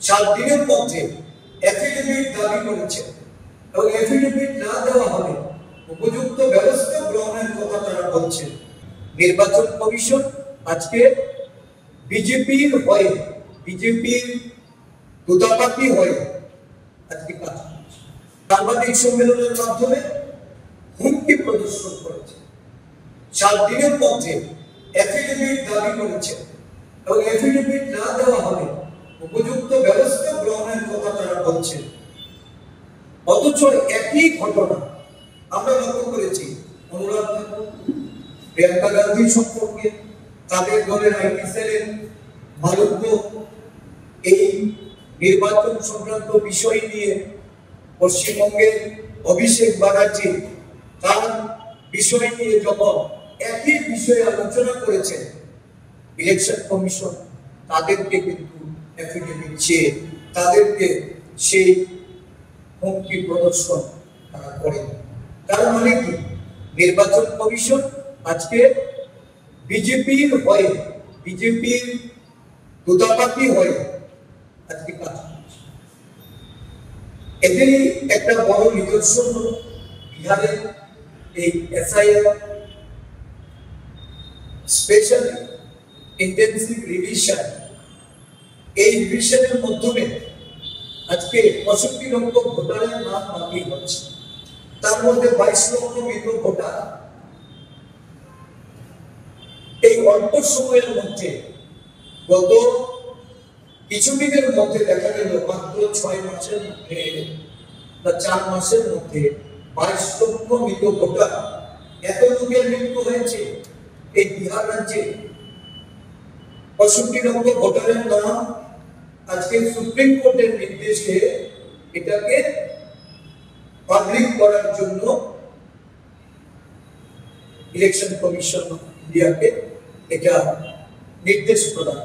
7 দিনের মধ্যে এফিডেভিট দাবি করেছে এবং এফিডেভিট না দেওয়া হলে উপযুক্ত ব্যবস্থা গ্রহণের কথা তারা বলছে। নির্বাচন কমিশন আজকে বিজেপির হয়ে, বিজেপির দূতাবাসী হয়ে আজকে কাজ করছে। সাংবাদিক সম্মেলনের মাধ্যমে হুমকি প্রদর্শন করেছে। 7 দিনের মধ্যে এফিডেভিট দাবি করেছে এবং এফিডেভিট না দেওয়া হলে উপযুক্ত ব্যবস্থা গ্রহণের কথা তারা বলছে। অথচ একই ঘটনা আমরা লক্ষ্য করেছি অনুরাগ ঠাকুর, প্রিয়াঙ্কা গান্ধী সম্পর্কে, তাদের দলের আইটি সেলের মালব্য এই নির্বাচন সংক্রান্ত বিষয় নিয়ে পশ্চিমবঙ্গের অভিষেক ব্যানার্জি তার বিষয় নিয়ে যখন একই বিষয়ে আলোচনা করেছেন, ইলেকশন কমিশন তাদেরকে কিন্তু এফিডেভিট চেয়ে তাদেরকে সেই হুমকি প্রদর্শন তারা করেন। তার মানে কি, নির্বাচন কমিশন আজকে বিজেপির হয়ে, বিজেপির দূতাবাসী হয়ে আজকে কাজ করছে। এদেরই একটা বড় নিদর্শন হল বিহারের এই এসআইআর স্পেশাল ইন্টেনসিভ রিভিশন, এই রিভিশনের মাধ্যমে আজকে 65 লক্ষ ভোটারের নাম বাতিল হচ্ছে। তার মধ্যে 22 লক্ষ মৃত ভোটার। এই অল্প সময়ের মধ্যে, গত কিছুদিনের মধ্যে দেখা গেল মাত্র 6 মাসের মধ্যে বা 4 মাসের মধ্যে 22 লক্ষ মৃত ভোটার। এত লোকের মৃত্যু হয়েছে এই বিহার রাজ্যে। 65 লক্ষ ভোটারের নাম আজকে সুপ্রিম কোর্টের নির্দেশে এটাকে পাবলিক করার জন্য ইলেকশন কমিশন ইন্ডিয়াকে এটা নির্দেশ প্রদান